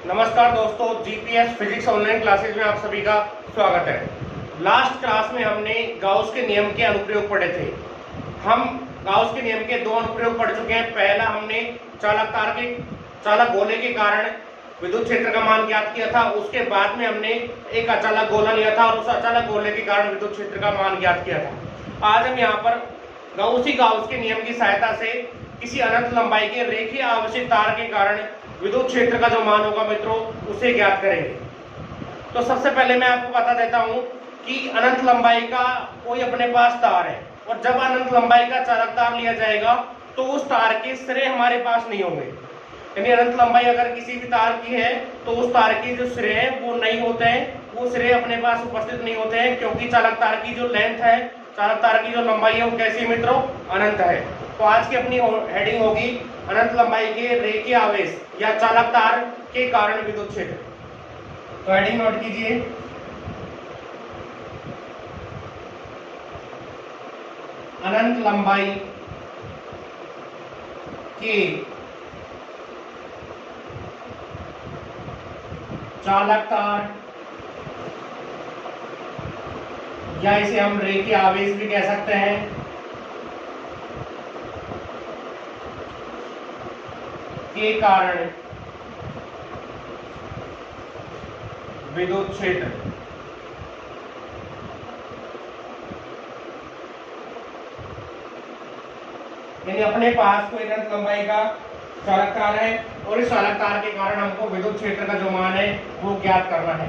नमस्कार दोस्तों, GPS physics online classes में आप सभी का स्वागत है। लास्ट क्लास में हमने गाउस के नियम के अनुप्रयोग पढ़े थे। हम गाउस के नियम के दो अनुप्रयोग पढ़ चुके हैं। पहला हमने चालक गोले के कारण विद्युत क्षेत्र का मान ज्ञात किया था। उसके बाद में हमने एक अचालक गोला लिया था और उस अचालक गोले के कारण विद्युत क्षेत्र का मान ज्ञात किया था। आज हम यहाँ पर गाउस के नियम की सहायता से किसी अनंत लंबाई के रेखीय आवेशित तार के कारण विद्युत क्षेत्र का जो मान होगा मित्रों, उसे ज्ञात करेंगे। तो सबसे पहले मैं आपको बता देता हूं कि अनंत लंबाई का कोई अपने पास तार है और जब अनंत लंबाई का चालक तार लिया जाएगा तो उस तार के सिरे हमारे पास नहीं होंगे। यानी अनंत लंबाई अगर किसी भी तार की है तो उस तार के जो सिरे हैं वो नहीं होते हैं, वो सिरे अपने पास उपस्थित नहीं होते हैं, क्योंकि चालक तार की जो लेंथ है, चालक तार की जो लंबाई है वो कैसी मित्रों, अनंत है। तो आज की अपनी हेडिंग होगी अनंत लंबाई के रेखीय आवेश या चालक तार के कारण विद्युत क्षेत्र। तो हेडिंग नोट कीजिए, अनंत लंबाई के चालक तार या इसे हम रेखीय आवेश भी कह सकते हैं के कारण विद्युत क्षेत्र। यानी अपने पास कोई अनंत लंबाई का चालक तार है और इस चालक तार के कारण हमको विद्युत क्षेत्र का जो मान है वो ज्ञात करना है।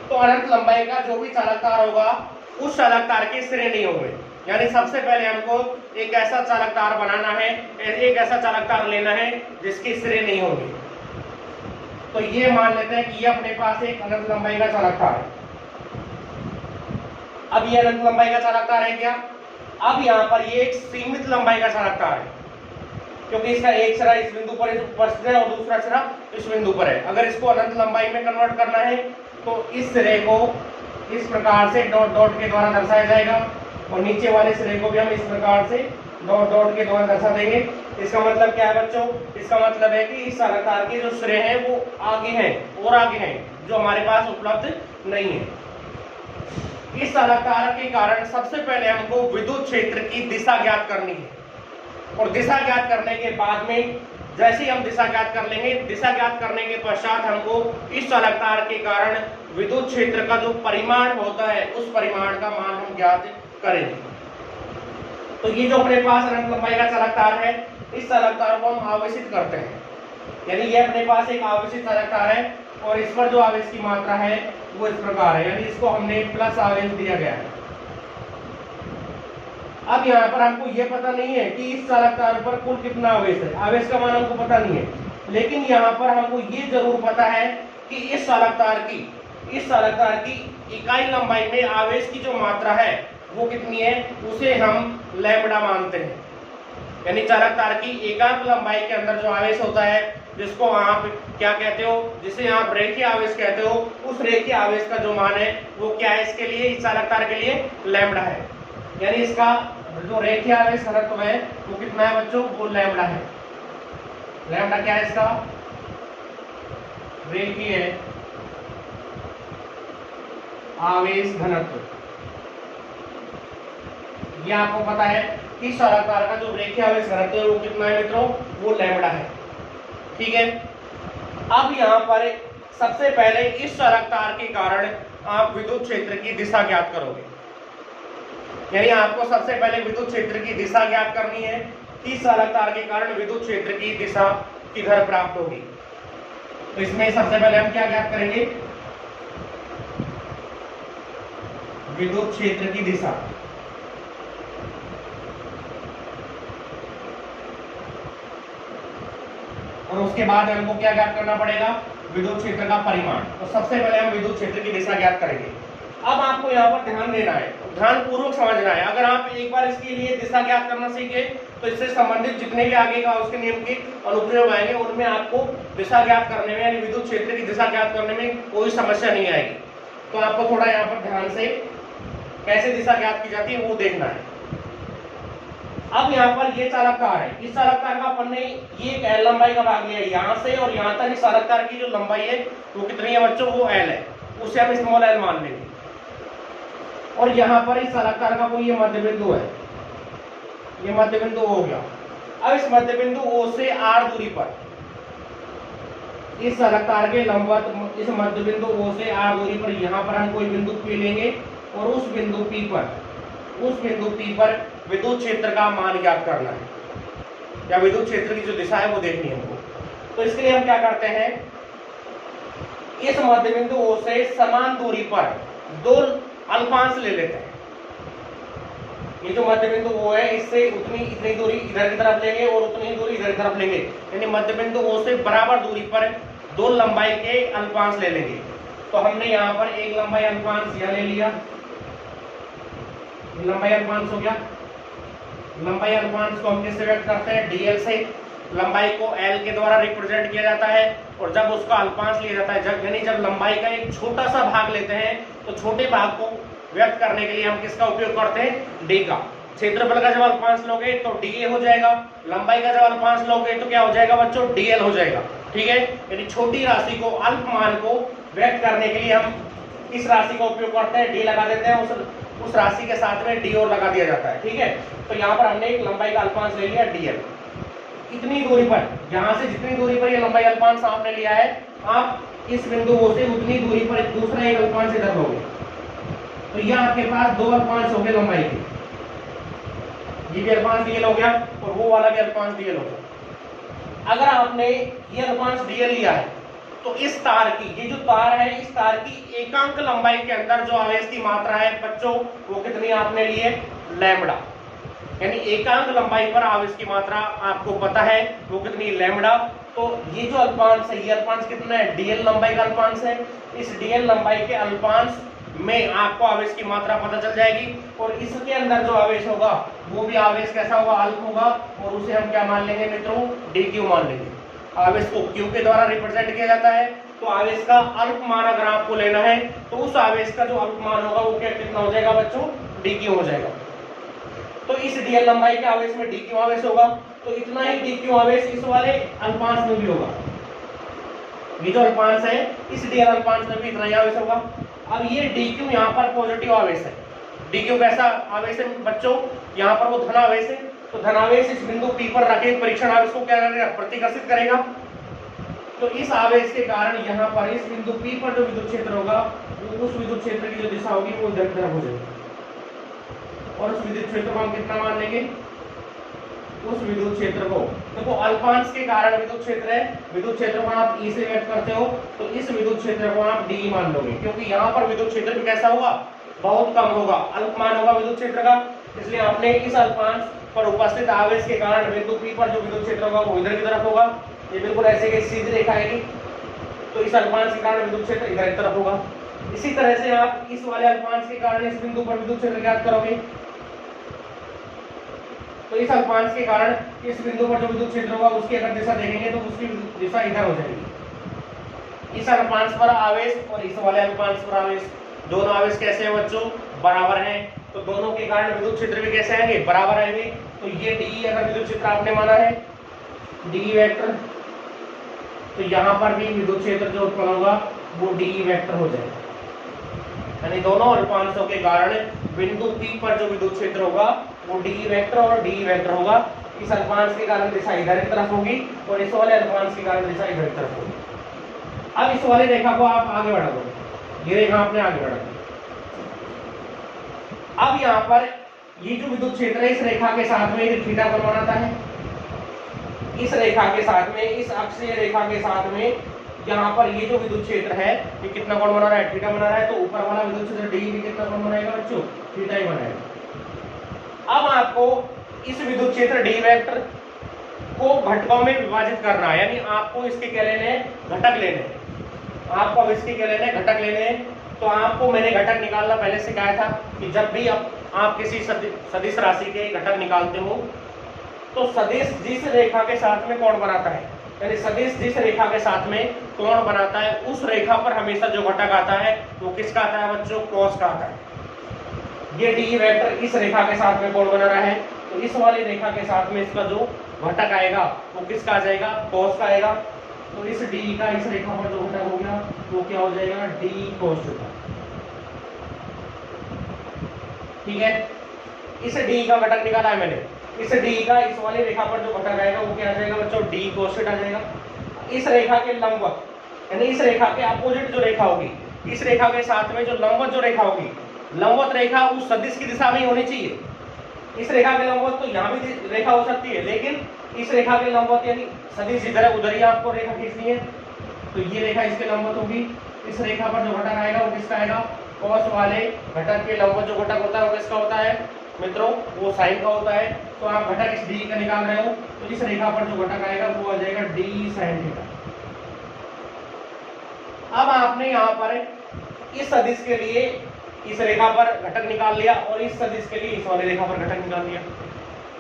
तो अनंत लंबाई का जो भी चालक तार होगा उस चालक तार के सिरे नहीं होंगे। यानी सबसे पहले हमको एक ऐसा चालक तार बनाना है, एक ऐसा चालक तार लेना है जिसके सिरे नहीं होंगे। तो ये मान लेते हैं कि ये अपने पास एक अनंत लंबाई का चालक तार है। अब ये अनंत लंबाई का चालक तार है क्या? अब यहाँ पर ये एक सीमित लंबाई का चालक तार है, क्योंकि इसका एक सिरा इस बिंदु पर उपस्थित है और दूसरा सिरा इस बिंदु पर है। अगर इसको अनंत लंबाई में कन्वर्ट करना है तो इस सिरे को इस प्रकार से डॉट डॉट के द्वारा दर्शाया जाएगा और नीचे वाले सिरे को भी हम इस प्रकार से डॉट डॉट के द्वारा दर्शा देंगे। इसका मतलब क्या है बच्चों? इसका मतलब है कि इस चालक तार के जो सिरे हैं वो आगे हैं और आगे हैं, जो हमारे पास उपलब्ध नहीं है। इस चालक तार के कारण सबसे पहले हमको विद्युत क्षेत्र की दिशा ज्ञात करनी है और दिशा ज्ञात करने के बाद में जैसे ही हम दिशा ज्ञात कर लेंगे, दिशा ज्ञात करने के पश्चात हमको इस चालक तार के कारण विद्युत क्षेत्र का जो परिमाण होता है उस परिमाण का मान हम ज्ञात करेंगे। तो ये जो अपने पास अनंत लंबाई का चालक तार है, इस चालक तार को हम आवेशित करते हैं। यानी ये अपने पास एक आवेशित चालक तार है और इस पर जो आवेश की मात्रा है वो इस प्रकार है, यानी इसको हमने प्लस आवेश दिया गया है। अब यहाँ पर हमको ये पता नहीं है कि इस चालक तार पर कुल कितना आवेश है, आवेश का मान हमको पता नहीं है, लेकिन यहाँ पर हमको ये जरूर पता है कि इस चालक तार की इकाई लंबाई में आवेश की जो मात्रा है वो कितनी है, उसे हम लैम्बडा मानते हैं। यानी चालक तार की एकांक लंबाई के अंदर जो आवेश होता है, जिसको आप क्या कहते हो, जिसे आप रेखीय आवेश कहते हो, उस रेखीय आवेश का जो मान है वो क्या है इसके लिए, इस चालक तार के लिए लैम्बडा है। यानी इसका जो रेखीय आवेश घनत्व है वो कितना है बच्चों, वो लैम्बडा है। लैम्बडा क्या है इसका, रेखीय आवेश घनत्व। ये आपको पता है कि चालक तार का जो रेखीय आवेश घनत्व है वो कितना है मित्रों, वो लैम्बडा है। ठीक है। अब यहाँ पर सबसे पहले इस चालक तार के कारण आप विद्युत क्षेत्र की दिशा ज्ञात करोगे। यानी आपको सबसे पहले विद्युत क्षेत्र की दिशा ज्ञात करनी है। इस चालक तार के कारण विद्युत क्षेत्र की दिशा किधर प्राप्त होगी। तो इसमें सबसे पहले हम क्या ज्ञात करेंगे, विद्युत क्षेत्र की दिशा। और उसके बाद हमको क्या ज्ञात करना पड़ेगा, विद्युत क्षेत्र का परिमाण। तो सबसे पहले हम विद्युत क्षेत्र की दिशा ज्ञात करेंगे। अब आपको यहाँ पर ध्यान देना है, ध्यान पूर्वक समझना है। अगर आप एक बार इसके लिए दिशा ज्ञात करना सीखे तो इससे संबंधित जितने भी आगे का उसके नियम के अनुप्रयोग आएंगे उनमें आपको दिशा ज्ञात करने में, यानी विद्युत क्षेत्र की दिशा ज्ञात करने में कोई समस्या नहीं आएगी। तो आपको थोड़ा यहाँ पर ध्यान से कैसे दिशा ज्ञात की जाती है वो देखना है। अब यहाँ पर ये चालककार है, इस चालककार का अपन ने ये एक L लंबाई का भाग लिया यहाँ से और यहाँ तक। इस चालककार की जो लंबाई है वो कितनी है बच्चों, वो L है, उसे हम स्मॉल l मान लेंगे। और यहाँ पर इस चालककार का कोई ये मध्य बिंदु है, ये मध्य बिंदु हो गया। अब इस मध्य बिंदु O से R दूरी पर इस चालककार के लंबवत इस मध्य बिंदु O से R दूरी पर यहाँ पर हम कोई बिंदु P लेंगे और उस बिंदु P पर विद्युत क्षेत्र का मान ज्ञात करना है, या विद्युत क्षेत्र की जो दिशा है वो देखनी है हमको। तो इसके लिए हम क्या करते हैं, इस मध्य बिंदु O से समान दूरी पर दो अल्पांश ले लेते हैं। ये जो मध्य बिंदु O है इससे इतनी दूरी इधर की तरफ लेंगे और उतनी ही दूरी इधर की तरफ लेंगे, यानी मध्य बिंदु O से बराबर दूरी पर दो लंबाई के अल्पांश ले लेंगे। तो हमने यहाँ पर एक लंबाई अल्पांश यह ले लिया, लंबाई अल्पांश हो गया। लंबाई अल्पांश को हम किससे व्यक्त करते हैं, dl से। लंबाई को l के द्वारा रिप्रेजेंट किया जाता है और जब उसका अल्पांश लिया जाता है, यानी जब लंबाई का एक छोटा सा भाग लेते हैं तो छोटे भाग को व्यक्त करने के लिए हम किसका उपयोग करते हैं, d का। क्षेत्रफल का जब अल्पांश लोगे तो dA हो जाएगा, लंबाई का जब अल्पांश लोगे तो क्या हो जाएगा बच्चों, dl हो जाएगा। ठीक है, यानी छोटी राशि को, अल्प मान को व्यक्त करने के लिए हम इस राशि का उपयोग करते हैं, d लगा देते हैं, उस राशि के साथ में d और लगा दिया जाता है। ठीक है, तो यहाँ पर हमने एक लंबाई का अल्पांश ले लिया dl। इतनी दूरी पर, यहाँ से जितनी दूरी पर ये लंबाई अल्पांश आपने लिया है, आप इस बिंदु O से उतनी दूरी पर दूसरा एक अल्पांश इधर लोगे, तो यह आपके पास दो अल्पांश हो गए लंबाई के। ये भी अल्पांश dl हो गया और वो वाला भी अल्पांश dl हो गया। अगर आपने ये अल्पांश dl लिया है तो इस तार की, ये जो तार है, इस तार की एकांक लंबाई के अंदर जो आवेश की मात्रा है बच्चों, वो कितनी आपने ली है, लैम्बडा। यानी एकांक लंबाई पर आवेश की मात्रा आपको पता है वो कितनी, लैम्बडा। तो ये जो अल्पांश है, ये अल्पांश कितना है, dl लंबाई का अल्पांश है। इस dl लंबाई के अल्पांश में आपको आवेश की मात्रा पता चल जाएगी और इसके अंदर जो आवेश होगा वो भी आवेश कैसा होगा, अल्प होगा, और उसे हम क्या मान लेंगे मित्रों, dq मान लेंगे। आवेश को q के द्वारा रिप्रेजेंट किया जाता है, तो आवेश का अल्प मान अगर आपको लेना है तो उस आवेश का जो अल्प मान होगा वो क्या कितना हो जाएगा बच्चों, dq हो जाएगा। तो इस dl लंबाई के आवेश में dq आवेश होगा, तो इतना ही dq आवेश इस वाले अल्पांश में भी होगा। ये जो अल्पांश है इस dl अल्पांश में भी इतना ही आवेश होगा। अब ये dq यहाँ पर पॉजिटिव आवेश है। dq कैसा आवेश है बच्चों, यहाँ पर वो धन आवेश है, तो धनावेश इस बिंदु P पर रखे परीक्षण आवेश को क्या करेगा, प्रतिकर्षित करेगा। तो इस आवेश के कारण यहाँ पर इस बिंदु P पर जो विद्युत क्षेत्र होगा वो उस विद्युत क्षेत्र की जो दिशा होगी वो इधर की तरफ हो जाएगी, और उस विद्युत क्षेत्र को हम कितना मान लेंगे, उस विद्युत क्षेत्र को, देखो अल्पांश के कारण विद्युत क्षेत्र है, विद्युत क्षेत्र को आप E से व्यक्त करते हो, तो इस विद्युत क्षेत्र को आप D मान लोगे, क्योंकि यहाँ पर विद्युत क्षेत्र भी कैसा होगा, बहुत कम होगा, अल्प मान होगा विद्युत क्षेत्र का। इसलिए आपने इस अल्पांश पर उपस्थित आवेश के कारण बिंदु P पर जो विद्युत क्षेत्र होगा वो इधर की तरफ होगा। ये बिल्कुल ऐसे की सीधी रेखा है, तो इस अल्पांश के कारण विद्युत क्षेत्र इधर की तरफ होगा। इसी तरह से आप इस वाले अल्पांश के कारण इस बिंदु पर विद्युत क्षेत्र ज्ञात करोगे, तो इस अल्पांश के कारण इस बिंदु पर जो विद्युत क्षेत्र होगा उसकी अगर दिशा देखेंगे तो उसकी दिशा इधर हो जाएगी। इस अल्पांश पर आवेश और इस वाले अल्पांश पर आवेश, दोनों आवेश कैसे हैं बच्चों, बराबर हैं, तो दोनों के कारण विद्युत क्षेत्र भी कैसे आएंगे, बराबर आएंगे। तो ये डी अगर विद्युत क्षेत्र आपने माना है डी वेक्टर, तो यहाँ पर भी विद्युत क्षेत्र जो उत्पन्न होगा वो डी वेक्टर हो जाएगा, यानी दोनों अल्पांशों के कारण बिंदु P पर जो विद्युत क्षेत्र होगा वो डी वेक्टर और डी वेक्टर होगा। इस अल्पांश के कारण दिशा इधर की तरफ होगी और इस वाले अल्पांश के कारण दिशा इधर की तरफ होगी। अब इस वाली रेखा को आप आगे बढ़ा दो, ये रेखा आपने आगे बढ़ा दी। अब यहाँ पर ये जो विद्युत क्षेत्र है इस रेखा के साथ में एक थीटा कोण बनाता है, इस रेखा के साथ में, इस अक्षीय रेखा के साथ में यहाँ पर ये जो विद्युत क्षेत्र है ये कितना कोण बना रहा है, थीटा बना रहा है। तो ऊपर वाला विद्युत क्षेत्र डी भी कितना कोण बनाएगा बच्चों, थीटा ही बनाएगा। अब आपको इस विद्युत क्षेत्र डी वेक्टर को घटकों में विभाजित करना है, यानी आपको इसके क्या लेने हैं, घटक लेने हैं। आपको अब इसके क्या लेने हैं, घटक लेने हैं। तो आपको मैंने घटक निकालना पहले सिखाया था कि जब भी आप किसी सदिश राशि के घटक निकालते हो तो सदिश जिस रेखा के साथ में कोण बनाता है, यानी सदिश जिस रेखा के साथ में कोण बनाता है उस रेखा पर हमेशा जो घटक आता है वो किसका आता है बच्चों, कॉस का आता है। ये डी वेक्टर इस रेखा के साथ में कोण बना रहा है, तो इस वाली रेखा के साथ में इसका जो घटक आएगा वो किसका आ जाएगा, cos का आएगा। तो इस डी का इस रेखा पर जो घटक हो गया वो क्या हो जाएगा, डी cos थीटा। ठीक है, इस डी का घटक निकाला है मैंने, इस डी का इस वाली रेखा पर जो घटक आएगा वो क्या आ जाएगा बच्चों, डी cos थीटा आ जाएगा। इस रेखा के लंबवत यानी इस रेखा के अपोजिट जो रेखा होगी, इस रेखा के साथ में जो लंबवत जो रेखा होगी, लंबवत रेखा उस सदिश की दिशा में ही होनी चाहिए। इस रेखा के लंबवत तो यहाँ भी रेखा हो सकती है, लेकिन इस रेखा के लंबवत यानी सदिश इधर है उधर ही आपको रेखा खींचनी है। तो ये रेखा इसके लंबवत होगी, इस रेखा पर जो घटक आएगा वो किसका आएगा, cos वाले घटक के लंबवत जो घटक होता है वो किसका होता है मित्रों, वो साइन का होता है। तो आप घटक इस डी का निकाल रहे हो, तो इस रेखा पर जो घटक आएगा वो आ जाएगा डी साइन थीटा। अब आपने यहाँ पर इस सदिश के लिए इस रेखा पर घटक निकाल लिया और इस सदिश के लिए इस वाले रेखा पर घटक निकाल लिया।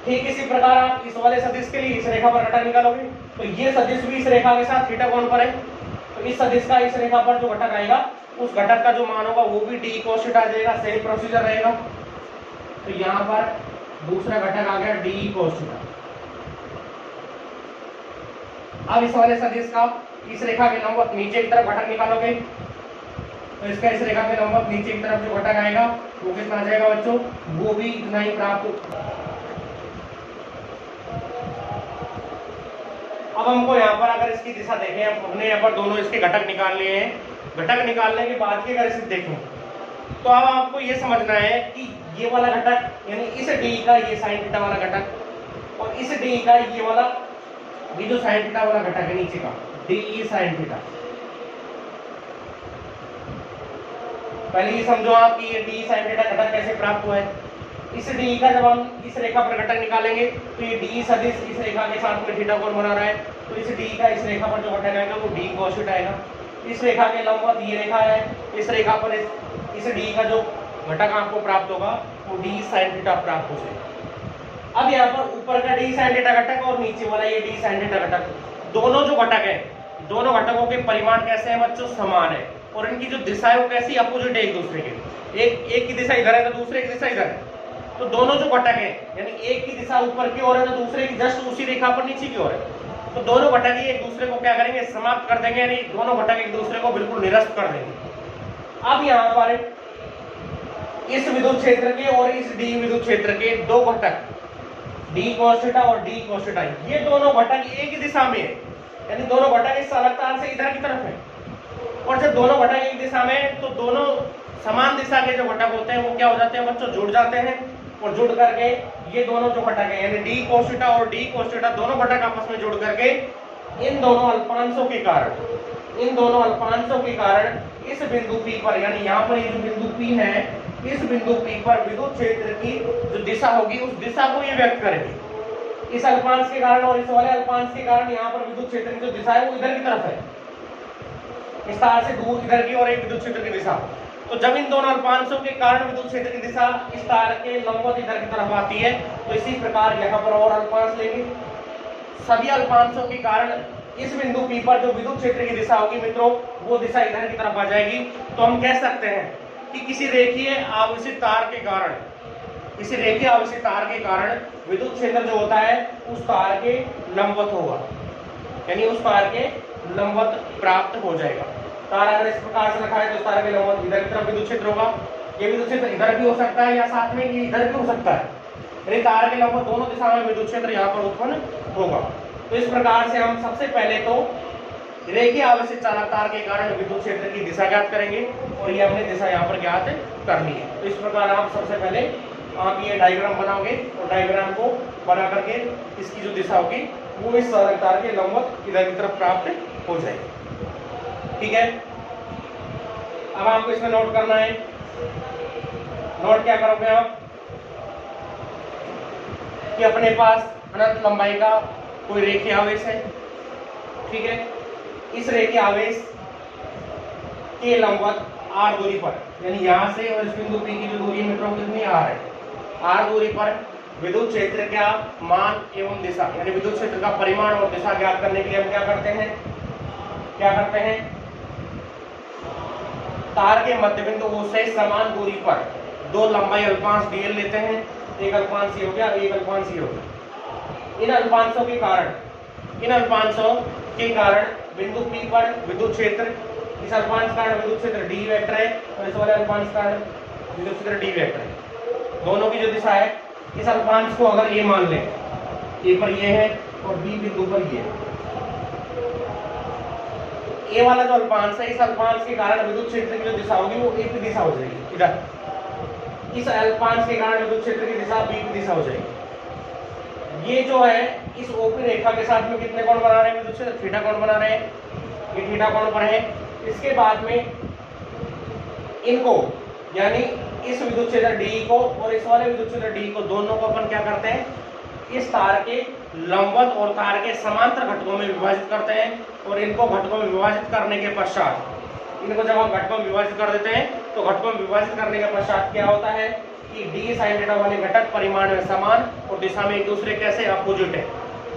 ठीक इसी प्रकार आप इस वाले सदिश के लिए इस रेखा पर घटक निकालोगे, तो ये सदिश भी इस रेखा के साथ थीटा कोण पर है, तो इस सदिश का इस रेखा पर जो घटक आएगा उस घटक का जो मान होगा वो भी डी cos थीटा आ जाएगा। सेम प्रोसीजर रहेगा। तो यहाँ पर दूसरा घटक आ गया डी cos थीटा। अब इस वाले सदिश का इस रेखा के लंबवत नीचे की तरफ घटक निकालोगे, तो इसका इस रेखा के लंबवत नीचे की तरफ जो घटक आएगा वो कितना आ जाएगा बच्चों, वो भी इतना ही प्राप्त। अब हमको यहाँ पर अगर इसकी दिशा देखें, हमने यहाँ पर दोनों इसके घटक निकाल लिए हैं। घटक निकालने के बाद की अगर इसे देखें तो अब आपको ये समझना है कि ये वाला घटक यानी इस डी का ये साइन थीटा वाला घटक और इस डी का ये वाला ये जो साइन थीटा वाला घटक है नीचे का डी साइन थीटा, पहले ये समझो आप कि ये डी साइन थीटा घटक कैसे प्राप्त हुआ है। इस डी का जब हम इस रेखा पर घटक निकालेंगे तो ये डी सदिश इस रेखा के साथ में थीटा कोण बना रहा है, तो इस डी का इस रेखा पर जो घटक आएगा वो डी cos थीटा आएगा। इस रेखा के लंबवत ये रेखा है, इस रेखा पर इस डी का जो घटक आपको प्राप्त होगा वो डी साइन थीटा प्राप्त हो जाएगा। अब यहाँ पर ऊपर का डी साइन थीटा घटक और नीचे वाला ये डी साइन थीटा घटक, दोनों जो घटक है दोनों घटकों के परिमाण कैसे हैं बच्चों, समान है और इनकी जो दिशा है वो कैसी, अपोजिट है एक दूसरे के। एक की दिशा इधर है तो दूसरे की दिशा इधर है, तो दोनों जो घटक है यानी एक की दिशा ऊपर की ओर है तो दूसरे की जस्ट उसी रेखा पर नीचे की ओर है, तो दोनों घटक ही एक दूसरे को क्या करेंगे, समाप्त कर देंगे, यानी दोनों घटक एक दूसरे को बिल्कुल निरस्त कर देंगे। अब यहाँ पर इस विद्युत क्षेत्र के और इस डी विद्युत क्षेत्र के दो घटक डी cos थीटा और डी cos थीटा, ये दोनों घटक एक ही दिशा में है, यानी दोनों घटक इस अलग तार से इधर की तरफ है। और जब दोनों घटक एक दिशा में तो दोनों समान दिशा के जो घटक होते हैं वो क्या हो जाते हैं बच्चों, जुड़ जाते हैं और जुड़ करके ये दोनों जो घटक है यानी डी cos थीटा और डी cos थीटा दोनों घटक आपस में जुड़ करके इन दोनों अल्पांशों के कारण इस बिंदु P पर यानी यहाँ पर ये जो बिंदु P है, इस बिंदु P पर विद्युत क्षेत्र की जो दिशा होगी उस दिशा को ये व्यक्त करेंगे। इस अल्पांश के कारण और इस वाले अल्पांश के कारण यहाँ पर विद्युत क्षेत्र की जो दिशा है वो इधर की तरफ है, इस तार से दूर इधर की और एक विद्युत क्षेत्र की दिशा। तो जब इन दोनों अल्पांशों के कारण विद्युत क्षेत्र की दिशा इस तार के लंबवत इधर की तरफ आती है, तो इसी प्रकार यहाँ पर और अल्पांश लेंगे। सभी अल्पांशों के कारण इस बिंदु P पर जो विद्युत क्षेत्र की दिशा होगी मित्रों वो दिशा इधर की तरफ आ जाएगी। तो हम कह सकते हैं कि किसी रेखीय आवेशित तार के कारण विद्युत क्षेत्र जो होता है उस तार के लंबवत होगा, यानी उस तार के लंबवत प्राप्त हो जाएगा। तार अगर इस प्रकार से रखा है तो उस तार के लंबवत इधर की तरफ विद्युत क्षेत्र होगा। ये विद्युत क्षेत्र इधर भी हो सकता है या साथ में ये इधर भी हो सकता है, यानी तार के लंबवत दोनों दिशाओं में विद्युत क्षेत्र यहाँ पर उत्पन्न होगा। तो इस प्रकार से हम सबसे पहले तो रेखीय आवेशित चालक तार के कारण विद्युत क्षेत्र की दिशा ज्ञात करेंगे और ये हमने दिशा यहाँ पर ज्ञात करनी है। तो इस प्रकार आप सबसे पहले आप ये डायग्राम बनाओगे और डायग्राम को बना करके इसकी जो दिशा होगी वो इस चालक तार के लंबवत इधर की तरफ प्राप्त हो जाएगी। ठीक है, अब आपको इसमें नोट करना है। नोट क्या करोगे आप कि अपने पास अनंत लंबाई का कोई रेखीय आवेश है, ठीक है, इस रेखीय आवेश के लंबवत r दूरी पर यानी यहाँ से और इस बिंदु P की जो दूरी मित्रों कितनी r है, r दूरी पर विद्युत क्षेत्र का मान एवं दिशा यानी विद्युत क्षेत्र का परिमाण और दिशा ज्ञात करने के लिए हम क्या करते हैं तार के मध्य बिंदु से समान दूरी पर दो लंबाई अल्पांश dl लेते हैं, एक अल्पांश ये हो गया, एक अल्पांश ये हो गया। इन अल्पांशों के कारण बिंदु P पर विद्युत क्षेत्र, इस अल्पांश का विद्युत क्षेत्र d वेक्टर है और इस वाले अल्पांश का विद्युत क्षेत्र d वेक्टर है। दोनों की जो दिशा है, इस अल्पांश को अगर ये मान लें, ए पर ये है और बी बिंदु पर ये है, ए वाला जो अल्पांश है, इस अल्पांश के कारण विद्युत क्षेत्र की जो दिशा होगी वो ए की दिशा हो जाएगी इधर। इस अल्पांश के कारण विद्युत क्षेत्र की दिशा बी की दिशा हो जाएगी। ये जो है इस ओपी रेखा के साथ में कितने कोण बना रहे हैं विद्युत क्षेत्र? थीटा कोण बना रहे हैं, ये थीटा कोण पर है। इसके बाद में इनको यानी इस विद्युत क्षेत्र डी को और इस वाले विद्युत क्षेत्र डी को, दोनों को अपन क्या करते हैं, इस तार के लंबवत और तार के समांतर घटकों में विभाजित करते हैं और इनको घटकों में विभाजित करने के पश्चात, इनको जब हम घटकों में विभाजित कर देते हैं तो घटकों में विभाजित करने के पश्चात क्या होता है कि डी साइन थीटा वाले घटक परिमाण में समान और दिशा में एक दूसरे कैसे अपोजिट है,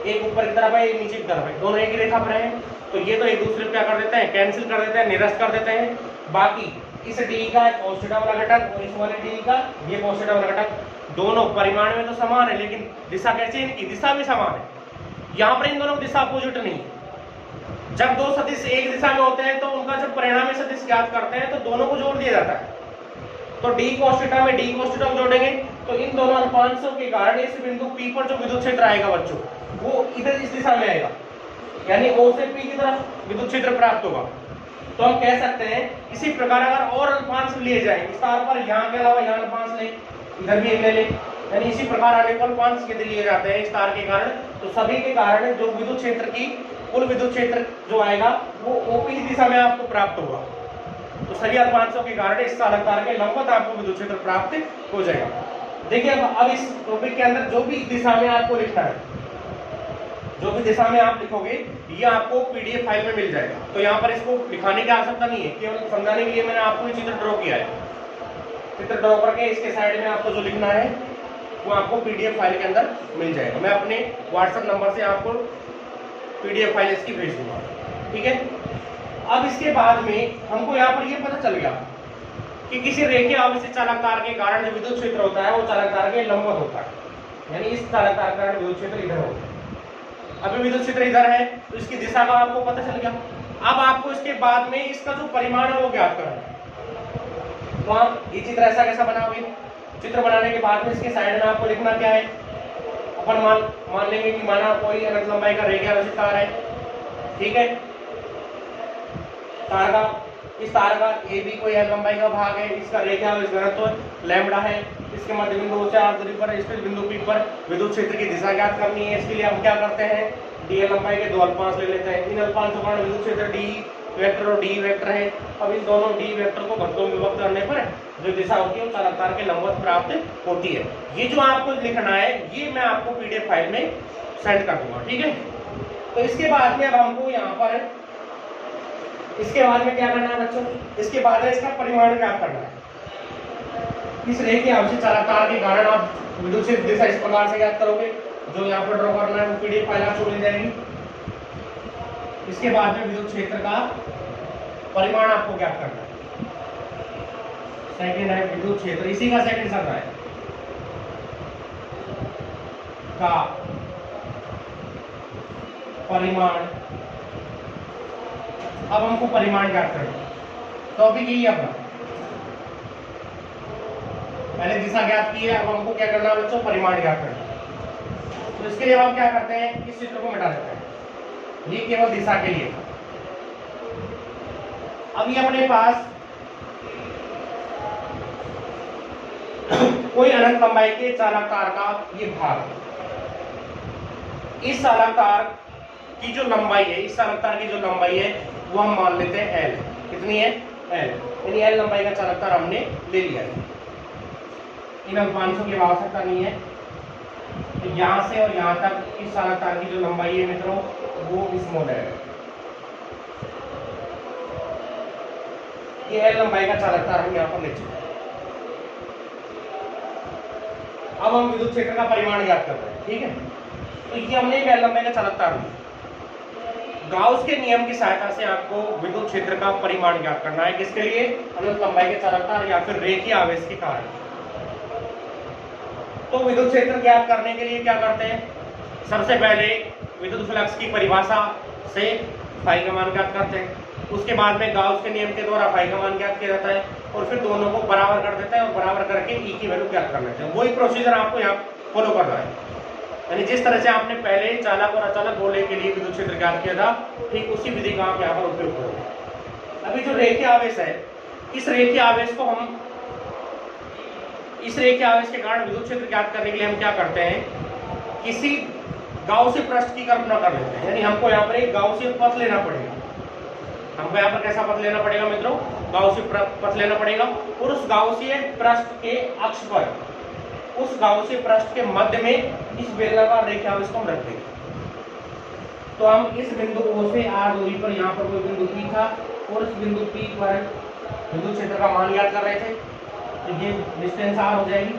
एक ऊपर की तरफ है, एक नीचे की तरफ है, दोनों एक ही रेखा पर है, तो ये तो एक दूसरे को क्या कर देते हैं, कैंसिल कर देते हैं, निरस्त कर देते हैं। बाकी इस डी का cos थीटा वाला घटक और इस वाले डी का ये cos थीटा वाला घटक, दोनों परिमाण में तो समान है लेकिन दिशा कैसी है, इनकी दिशा भी समान है। यहाँ पर इन दोनों की दिशा अपोजिट नहीं है। जब दो सदिश एक दिशा में होते हैं तो उनका जब परिणामी सदिश ज्ञात करते हैं तो दोनों को जोड़ दिया जाता है। तो डी cos थीटा में डी cos थीटा को जोड़ेंगे तो इन दोनों अल्पांशों के कारण इस बिंदु P पर जो विद्युत क्षेत्र आएगा बच्चों, वो इधर इस दिशा में आएगा, यानी O से P की तरफ विद्युत क्षेत्र प्राप्त होगा। तो हम कह सकते हैं इसी प्रकार अगर और अल्पांश लिए जाए इस तार पर, यहाँ के अलावा यहाँ अल्पांश ले, इधर भी एक ले ले, यानी इसी प्रकार अनेक अल्पांश यदि लिए जाते हैं इस तार के कारण, तो सभी के कारण जो विद्युत क्षेत्र की कुल विद्युत क्षेत्र जो आएगा वो ओपी की दिशा में आपको प्राप्त होगा। तो सभी अल्पांशों के कारण इस चालक तार के लंबवत आपको विद्युत क्षेत्र प्राप्त हो जाएगा। देखिए अब इस टॉपिक के अंदर जो भी दिशा में आपको लिखना है, जो भी दिशा में आप लिखोगे ये आपको पीडीएफ फाइल में मिल जाएगा। तो यहाँ पर इसको लिखाने की आवश्यकता नहीं है, केवल समझाने के लिए मैंने आपको ये चित्र ड्रॉ किया है। चित्र ड्रॉ करके इसके साइड में आपको जो लिखना है वो आपको पीडीएफ फाइल के अंदर मिल जाएगा। मैं अपने व्हाट्सएप नंबर से आपको पीडीएफ फाइल इसकी भेज दूंगा, ठीक है। अब इसके बाद में हमको यहाँ पर ये पता चल गया कि किसी रेखीय आवेशित चालक तार के कारण जो विद्युत क्षेत्र होता है वो चालक तार के लंबवत होता है, यानी इस चालक तार के कारण विद्युत क्षेत्र इधर होता है। अभी विद्युत क्षेत्र इधर है तो इसकी दिशा का आपको पता चल गया। अब आपको इसके बाद में इसका जो परिमाण है वो ज्ञात करना है। तो आप ये चित्र ऐसा कैसा बनाओगे, चित्र बनाने के बाद में इसके साइड में आपको लिखना क्या है, अपन मान लेंगे कि माना कोई अनंत लंबाई का रेखीय आवेशित तार है, ठीक है। तार का इस तार का ए बी कोई लंबाई का भाग है, इसका रेखीय आवेश घनत्व लैम्बडा है, इसके मध्य बिंदु से आर दूरी पर इस बिंदु P पर विद्युत क्षेत्र की दिशा ज्ञात करनी है। इसके लिए हम क्या करते हैं, डी लंबाई के दो अल्पांश ले लेते हैं। इन अल्पांशों का विद्युत क्षेत्र डी वेक्टर और डी वेक्टर है। अब इन दोनों डी वेक्टर को घटकों में विभक्त करने पर जो दिशा होती है वो चालक तार के लंबवत प्राप्त होती है। ये जो आपको लिखना है ये मैं आपको पीडीएफ फाइल में सेंड कर दूंगा, ठीक है। तो इसके बाद में अब हमको यहाँ पर इसके बाद में क्या करना है बच्चों, इसके बाद में इसका परिमाण ज्ञात करना है। इस रेखीय आवेशित चालक तार के कारण आप विद्युत क्षेत्र दिशा इस प्रकार से ज्ञात करोगे, जो यहाँ पर ड्रॉ करना है वो पीडीएफ फाइल आपको मिल जाएगी। इसके बाद में विद्युत क्षेत्र का परिमाण आपको ज्ञात करना है। सेकंड है विद्युत क्षेत्र, इसी का सेकंड चल रहा है का परिमाण। अब हमको परिमाण ज्ञात करना है, टॉपिक यही अपना, पहले दिशा ज्ञात की है, अब हमको क्या करना है बच्चों, परिमाण ज्ञात करना है। तो इसके लिए हम क्या करते हैं, इस चित्र को मिटा देते हैं, ये केवल दिशा के लिए था। अब ये अपने पास कोई अनंत लंबाई के चालक तार का ये भाग, इस चालक तार की जो लंबाई है, इस चालक तार की जो लंबाई है वो हम मान लेते हैं L। कितनी है, L, यानी L लंबाई का चालक तार हमने ले लिया है। इन अल्पांशों की आवश्यकता नहीं है। तो यहाँ से और यहाँ तक इस चालक तार की जो लंबाई है मित्रों वो स्मॉल है, ये L लंबाई का चालक तार हम यहाँ पर ले चुके हैं। अब हम विद्युत क्षेत्र का परिमाण ज्ञात करते हैं, ठीक है। तो ये हमने एक L लंबाई का चालक तार लिया। गाउस के नियम की सहायता से आपको विद्युत क्षेत्र का परिमाण ज्ञात करना है, किसके लिए, अनंत लंबाई के चालक तार या फिर रेखीय आवेश के कारण। तो विद्युत क्षेत्र ज्ञात करने के लिए क्या करते हैं, सबसे पहले विद्युत फ्लक्स की परिभाषा से फाई का मान ज्ञात करते हैं, उसके बाद में गाउस के नियम के द्वारा फाई का मान ज्ञात किया जाता है और फिर दोनों को बराबर कर देते हैं और बराबर करके ई की वैल्यू ज्ञात कर लेते हैं। वही प्रोसीजर आपको यहाँ फॉलो करना है, यानी जिस तरह से आपने पहले चालक और अचालक गोले के लिए विद्युत क्षेत्र ज्ञात किया था, ठीक उसी विधि का आप यहाँ पर उपयोग करोगे। अभी जो रेखीय आवेश है, इस रेखीय आवेश को हम इस रेखीय आवेश के कारण विद्युत क्षेत्र ज्ञात करने के लिए हम क्या करते हैं, किसी गाउसीय पृष्ठ की कल्पना कर लेते हैं, यानी हमको यहाँ पर एक गाउसीय पथ लेना पड़ेगा। हमको यहाँ पर कैसा पथ लेना पड़ेगा मित्रों, गाउसीय पथ लेना पड़ेगा और उस गाउसीय पृष्ठ के अक्ष पर, उस गाउसीय पृष्ठ के मध्य में इस बेलनाकार रेखीय आवेश को हम रख देंगे। तो हम इस बिंदु O से R दूरी पर यहाँ पर कोई बिंदु P था और इस बिंदु P पर विद्युत क्षेत्र का मान ज्ञात कर रहे थे, तो ये डिस्टेंस R हो जाएगी।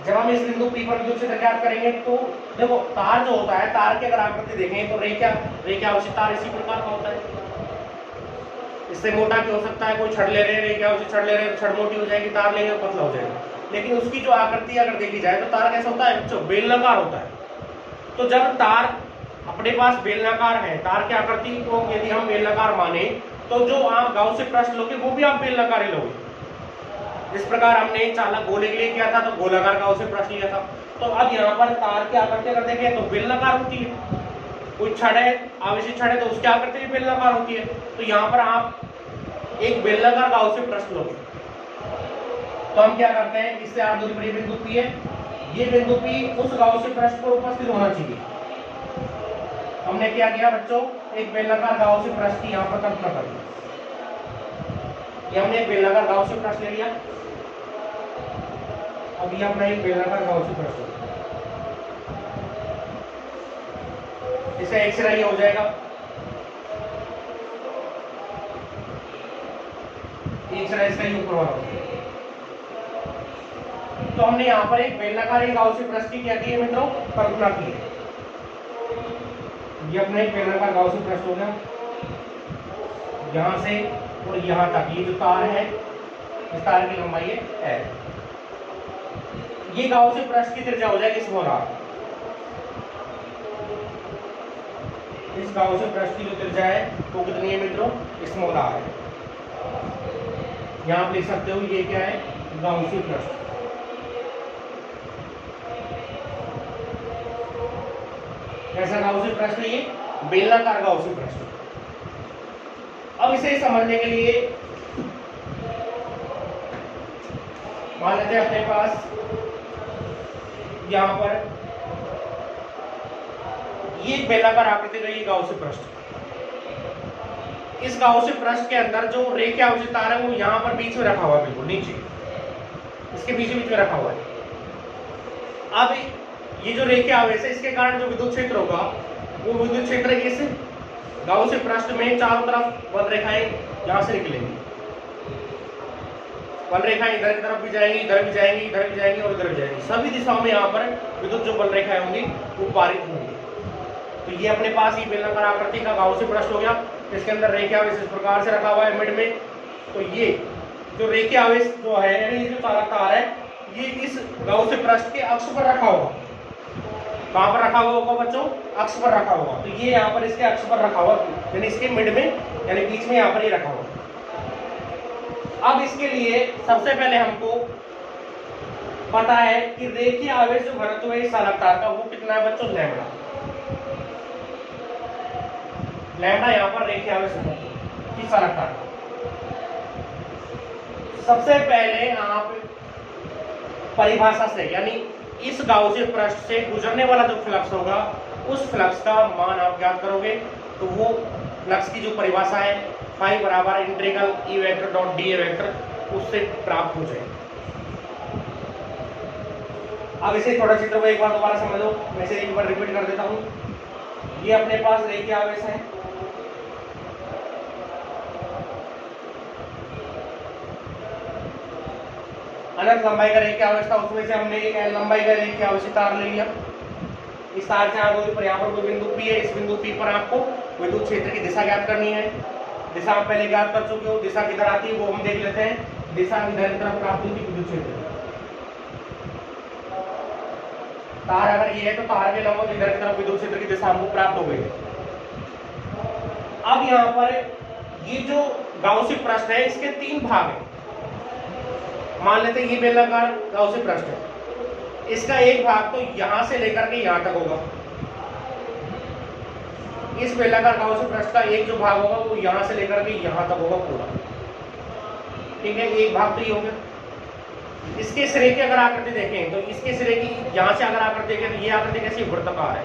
जब हम इस बिंदु P पर विद्युत क्षेत्र ज्ञात करेंगे तो देखो तार जो होता है, तार की अगर आकृति देखें तो रेखीय आवेशित तार इसी प्रकार का होता है। इससे मोटा भी हो सकता है, कोई छड़ ले रहे हैं, रेखीय आवेशित छड़ ले रहे हैं तो छड़ मोटी हो जाएगी, तार लेंगे तो पतला हो जाएगा। लेकिन उसकी जो आकृति अगर देखी जाए तो तार कैसा होता है बच्चों, बेलनाकार होता है। तो जब तार अपने पास बेलनाकार है, तार की आकृति को यदि हम बेलनाकार माने तो जो आप गाउसीय पृष्ठ लोगे वो भी आप बेलनाकार ही लोगे। जिस प्रकार हमने चालक गोले के लिए किया था तो गोलाकार गाउसीय पृष्ठ लिया था, तो अब यहाँ पर तार की आकृति अगर देखें तो बेलनाकार होती है। कोई छड़ है, आवेशित छड़ है, तो उसकी आकृति भी बेलनाकार होती है। तो यहाँ पर आप एक बेलनाकार गाउसीय पृष्ठ लोगे। तो हम क्या करते हैं, इससे R दूरी पर ये बिंदु P है, ये बिंदु P उस गाउसीय पृष्ठ पर उपस्थित होना चाहिए। हमने क्या किया बच्चों, एक बेलनाकार गाउसीय पृष्ठ की यहाँ पर कल्पना कर ली। ये हमने एक बेलनाकार गाउसीय पृष्ठ ले लिया। अब ये अपना एक बेलनाकार गाउसीय पृष्ठ, इसे एक सिरा ये हो जाएगा, एक सिरा इसका ही ऊपर वाला हो जाएगा। तो हमने यहाँ पर एक बेलनाकार गाउसीय पृष्ठ की क्या की है मित्रों, कल्पना की है। ये अपना एक बेलनाकार गाउसीय पृष्ठ हो गया, यहाँ से और यहाँ तक ये जो तार है, इस तार की लंबाई है। ये गाउसीय पृष्ठ की त्रिज्या हो जाएगी स्मॉल r। इस गाउसीय पृष्ठ की जो त्रिज्या है वो कितनी है मित्रों, स्मॉल r है। यहाँ आप लिख सकते हो ये क्या है, गाउसीय पृष्ठ। कैसा गाउसीय पृष्ठ है ये, बेलनाकार गाउसीय पृष्ठ। अब इसे समझने के लिए मान लेते हैं अपने पास यहाँ पर ये बेलनाकार आकृति रही गाउसीय पृष्ठ। इस गाउसीय पृष्ठ के अंदर जो रेखीय आवेशित तार है वो यहाँ पर बीच में रखा हुआ है, बिल्कुल नीचे इसके बीच में रखा हुआ है। अब ये जो रेखीय आवेश है इसके कारण जो विद्युत क्षेत्र होगा वो विद्युत क्षेत्र इस गाउसीय पृष्ठ में चारों तरफ बल रेखाएं यहाँ से निकलेंगी। बल रेखाएं इधर की तरफ भी जाएंगी, इधर भी जाएंगी, इधर भी जाएंगी और इधर भी जाएंगी। सभी दिशाओं में यहाँ पर विद्युत जो बल रेखाएं होंगी वो पारित होंगी। तो ये अपने पास ये बेलनाकार आकृति का गाउसीय पृष्ठ हो गया। इसके अंदर रेखीय आवेश इस प्रकार से रखा हुआ है मिड में। तो ये जो रेखीय आवेश जो है, यानी ये जो चालक तार है, ये इस गाउसीय पृष्ठ के अक्ष पर रखा होगा। कहाँ पर रखा हुआ होगा बच्चों, अक्ष पर रखा होगा। तो ये यहाँ पर इसके अक्ष पर रखा हुआ, यानी इसके मिड में, यानी बीच में यहाँ पर ही रखा हुआ। अब इसके लिए सबसे पहले हमको पता है कि रेखीय आवेश जो घनत्व है इस चालक तार का वो कितना है बच्चों, लैम्डा। लैम्डा यहाँ पर रेखीय आवेश इस चालक तार का। सबसे पहले आप परिभाषा से, यानी इस गाउसीय पृष्ठ से गुजरने वाला जो फ्लक्स होगा उस फ्लक्स का मान आप ज्ञात करोगे। तो वो फ्लक्स की जो परिभाषा है फाई बराबर integral E vector dot D A vector, उससे प्राप्त हो जाएगी। अब इसे थोड़ा चित्र को एक बार दोबारा समझो, मैं इसे एक बार रिपीट कर देता हूँ। ये अपने पास रेखीय आवेश है, अनंत लंबाई का रेखीय आवेश था, उसमें से हमने एक L लंबाई का रेखीय आवेशित तार ले लिया। इस तार से आगे पर यहाँ पर कोई बिंदु P है, इस बिंदु P पर आपको विद्युत क्षेत्र की दिशा ज्ञात करनी है। दिशा आप पहले ज्ञात कर चुके हो, दिशा किधर आती है वो हम देख लेते हैं। दिशा इधर की तरफ प्राप्त होती है विद्युत क्षेत्र। तार अगर ये है तो तार के लंबवत इधर की तरफ विद्युत क्षेत्र की दिशा हमको प्राप्त हो गई। अब यहाँ पर ये जो गाउसी प्रश्न है इसके 3 भाग हैं। मान लेते हैं ये बेलनाकार गाउसी प्रश्न है, इसका एक भाग तो यहां से लेकर के यहां तक होगा। इस बेलनाकार गाउसी प्रश्न का एक जो भाग होगा वो यहां से लेकर के यहां तक होगा पूरा, ठीक है। एक भाग तो ये हो गया। इसके सिरे की अगर आकृति देखें तो इसके सिरे की यहां से अगर आकृति देखें तो ये आकृति कैसी वृत्ताकार है,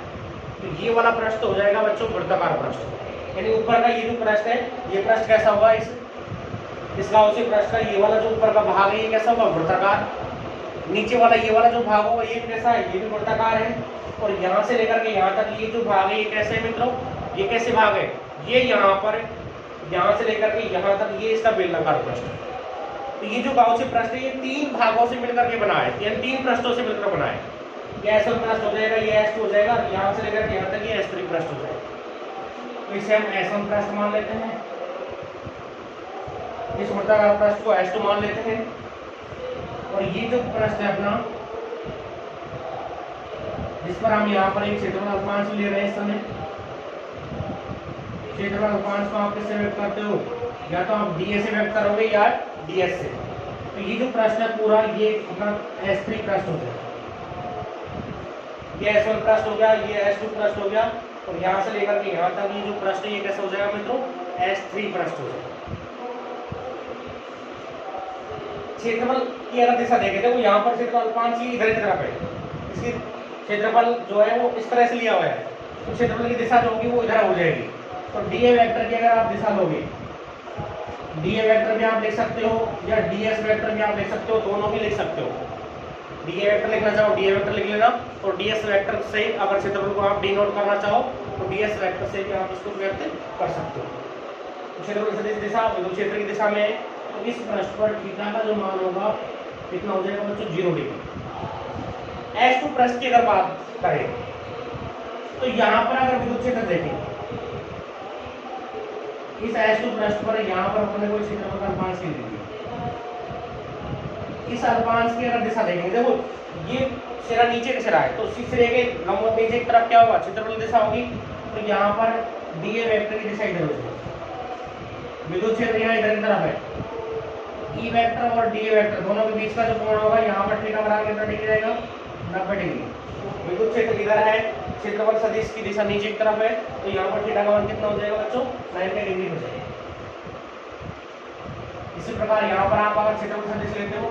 तो ये वाला प्रश्न हो जाएगा बच्चों वृत्ताकार प्रश्न। यानी ऊपर का ये जो प्रश्न है ये प्रश्न कैसा होगा, इस गाउसी प्रश्न का ये वाला जो ऊपर का भाग है ये कैसा होगा वृत्ताकार। नीचे वाला ये वाला जो भाग होगा ये कैसा है, ये भी वृत्ताकार है। और यहाँ से लेकर के यहाँ तक ये जो भाग है ये कैसे है मित्रों, ये कैसे भाग है, ये यहाँ पर यहाँ से लेकर के यहाँ तक ये इसका बेलनाकार प्रश्न। तो ये जो गाउसी प्रश्न है ये 3 भागों से मिलकर के बना है, यानी 3 प्रश्नों से मिलकर बना है। ये S1 प्रश्न हो जाएगा, ये S2 हो जाएगा, और यहाँ से लेकर के यहाँ तक ये S3 प्रश्न हो जाएगा। तो इसे हम S1 प्रश्न मान लेते हैं, इस वृत्ताकार प्रश्न को S2 मान लेते हैं। और ये जो प्रश्न है अपना जिस पर हम यहाँ पर एक क्षेत्रफल अल्पांश ले रहे हैं इस समय, क्षेत्रफल अल्पांश को आप किससे व्यक्त करते हो, या तो आप ds से व्यक्त करोगे या ds से। तो ये जो प्रश्न है पूरा ये अपना S3 प्रश्न हो गया, ये S1 प्रश्न हो गया, ये S2 प्रश्न हो गया, और यहाँ से लेकर के यहाँ तक ये जो प्रश्न है ये कैसे हो जाएगा मित्रों S3 प्रश्न हो जाएगा। क्षेत्रफल की अगर दिशा देखें तो यहाँ पर क्षेत्रफल अल्पांश इधर की तरफ है, इसकी क्षेत्रफल जो है वो इस तरह से लिया हुआ है, तो क्षेत्रफल की दिशा जो होगी वो इधर हो जाएगी। तो dA वेक्टर की अगर आप दिशा लोगे, dA वेक्टर भी आप लिख सकते हो या ds वेक्टर भी आप लिख सकते हो, दोनों भी लिख सकते हो। dA वेक्टर लिखना चाहो dA वेक्टर लिख लेना, और ds वेक्टर से अगर क्षेत्रफल को आप डिनोट करना चाहो तो ds वेक्टर से भी आप इसको व्यक्त कर सकते हो। क्षेत्रफल सदिश दिशा विद्युत क्षेत्र की दिशा में, तो इस प्रश्न पर थीटा का जो मान होगा कितना हो जाएगा बच्चों 0 डिग्री। S2 प्रश्न की अगर बात करें तो यहाँ पर अगर विद्युत क्षेत्र देखें, इस S2 प्रश्न पर यहाँ पर अपने को क्षेत्रफल का अल्पांश ले लीजिए। इस अल्पांश की अगर दिशा देखेंगे, देखो ये सिरा नीचे का सिरा है, तो इसी सिरे के लंबवत नीचे की तरफ क्या होगा क्षेत्रफल दिशा होगी। तो यहाँ पर dA वेक्टर की दिशा इधर हो जाएगी, विद्युत क्षेत्र यहाँ इधर की तरफ है, E वेक्टर और dA वेक्टर दोनों के बीच का जो कोण होगा यहाँ पर थीटा बराबर कितना डिग्री रहेगा 90 डिग्री। विद्युत क्षेत्र इधर है, क्षेत्रफल सदिश की दिशा नीचे की तरफ है, तो यहाँ पर थीटा का मान कितना हो जाएगा बच्चों 90 डिग्री हो जाएगा। इसी प्रकार यहाँ पर आप अगर क्षेत्रफल सदिश लेते हो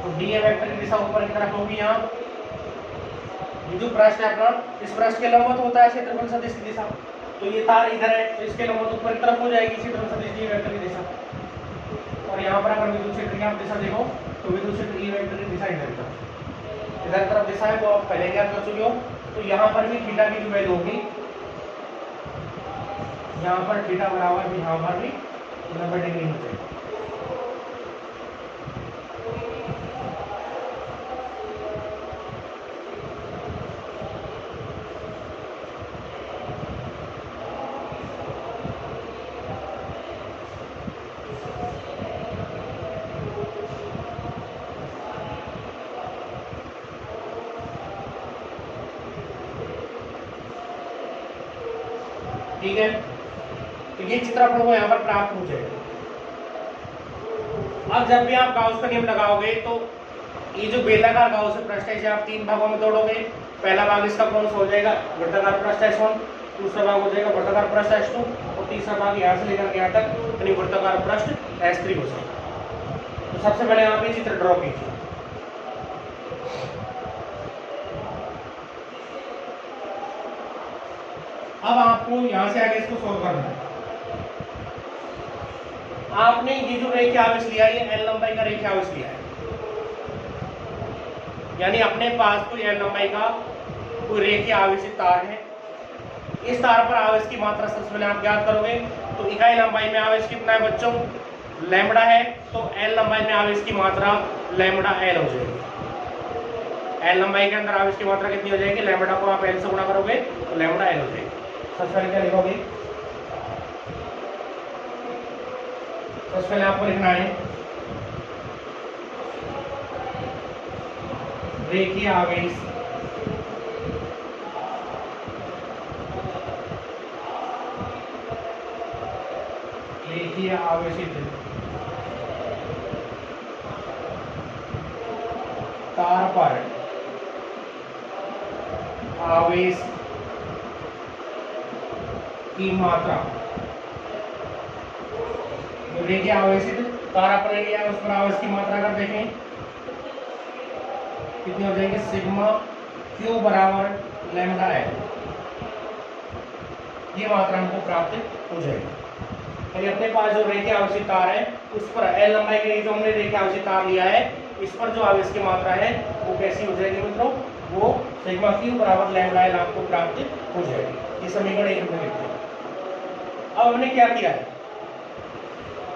तो dA वेक्टर की दिशा ऊपर की तरफ होगी। यहाँ ये जो प्रश्न है अपना, इस प्रश्न के लंबवत होता है क्षेत्रफल सदिश की दिशा, तो ये तार इधर है तो इसके लंबवत ऊपर की तरफ हो जाएगी क्षेत्रफल सदिश dA वेक्टर की दिशा। और यहाँ पर अगर विद्युत क्षेत्र की आप दिशा देखो तो विद्युत क्षेत्र E वेक्टर की दिशा इधर तरफ दिशा है, वो आप पहले ज्ञात कर चुके हो। तो यहाँ पर भी थीटा की जो वैल्यू होगी, यहाँ पर थीटा बराबर भी यहाँ पर भी 90 डिग्री हो जाएगी। ठीक है, तो ये चित्र अपन को यहाँ पर प्राप्त हो जाएगा। अब जब भी आप गाउस का नियम लगाओगे तो ये जो बेलनाकार गाउस प्रश्न है इसे आप 3 भागों में तोड़ोगे। पहला भाग इसका कौन सा हो जाएगा वृत्ताकार प्रश्न S1, दूसरा भाग हो जाएगा वृत्ताकार प्रश्न S2, और तीसरा भाग यहाँ से लेकर यहाँ तक यानी वृत्ताकार प्रश्न S3 हो जाएगा। तो सबसे पहले आप ये चित्र ड्रॉ कीजिए। अब आपको यहां से आगे इसको सोल्व करना है। आपने ये जो रेखा आवेश लिया है ये L लंबाई का रेखा आवेश लिया है, यानी अपने पास कोई L लंबाई का कोई रेखा आवेशित तार है। इस तार पर आवेश की मात्रा सबसे पहले आप ज्ञात करोगे। तो इकाई लंबाई में आवेश कितना है बच्चों लैम्बडा है, तो L लंबाई में आवेश की मात्रा लैम्बडा L हो जाएगी। L लंबाई के अंदर आवेश की मात्रा कितनी हो जाएगी, लैम्बडा को आप L से गुणा करोगे तो लैम्बडा L हो जाएगी। सबसे पहले क्या लिखोगे, सबसे पहले आपको लिखना है रेखीय आवेश आवेशित तार पर आवेश की मात्रा, रेखीय आवेशित तार पर लिया उस पर आवेश की मात्रा अगर देखें कितनी हो जाएगी, सिग्मा क्यू बराबर लैम्डा एल, ये मात्रा हमको प्राप्त हो जाएगी। यानी अपने पास जो रेखीय आवेशित तार है उस पर एल लंबाई के लिए जो हमने रेखीय आवेशित तार लिया है, इस पर जो आवेश की मात्रा है वो कैसी हो जाएगी मित्रों, वो सिग्मा क्यू बराबर लैम्डा एल आपको प्राप्त हो जाएगी। ये समीकरण 1 में लिखते हैं। अब हमने क्या किया है,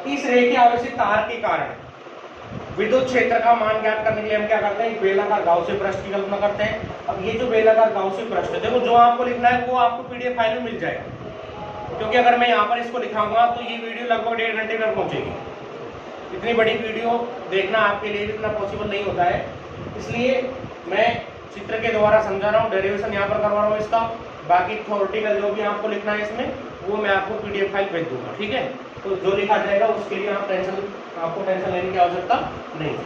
इस रेखीय आवेशित तार के कारण विद्युत क्षेत्र का मान ज्ञात करने के लिए हम क्या करते हैं, बेलनाकार गाउसीय पृष्ठ की कल्पना करते हैं। अब ये जो बेलनाकार गाउसीय पृष्ठ है, देखो जो आपको लिखना है वो आपको पीडीएफ फाइल में मिल जाएगा, क्योंकि अगर मैं यहाँ पर इसको लिखाऊंगा तो ये वीडियो लगभग 1.5 घंटे तक पहुंचेगी। इतनी बड़ी वीडियो देखना आपके लिए इतना पॉसिबल नहीं होता है, इसलिए मैं चित्र के द्वारा समझा रहा हूँ, डेरिवेशन यहाँ पर करवा रहा हूँ इसका। बाकी थ्योरेटिकल जो भी आपको लिखना है इसमें वो मैं आपको पीडीएफ फाइल भेज दूंगा, ठीक है। तो जो लिखा जाएगा उसके लिए आपको टेंशन लेने की आवश्यकता नहीं है।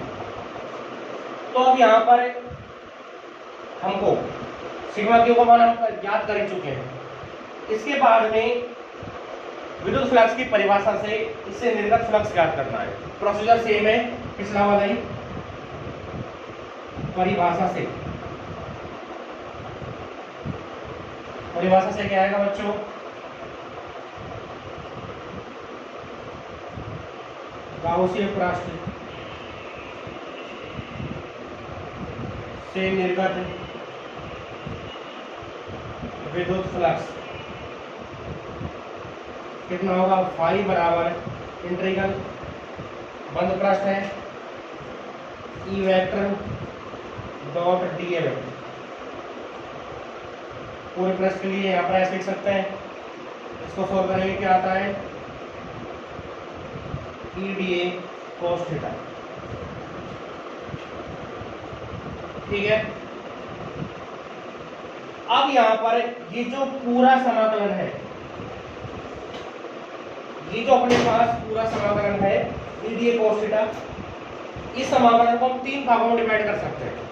तो अब यहाँ पर हमको सिग्मा क्यू का मान हम ज्ञात कर चुके हैं। इसके बाद में विद्युत फ्लक्स की परिभाषा से इससे निर्गत फ्लक्स ज्ञात करना है। प्रोसीजर सेम है, पिछला वाला ही। परिभाषा से क्या आएगा बच्चों, गाउसीय पृष्ठ से निर्गत विद्युत फ्लक्स कितना होगा, फाई बराबर इंटीग्रल बंद पृष्ठ है E vector dot D A vector. पूरे पृष्ठ के लिए यहाँ पर ऐसे लिख सकते हैं, इसको सोल्व करेंगे क्या आता है, E D A cos theta, ठीक है। अब यहाँ पर ये जो पूरा समाकलन है, ये जो अपने पास पूरा समाकलन है E D A cos theta, इस समाकलन को हम 3 भागों में डिवाइड कर सकते हैं।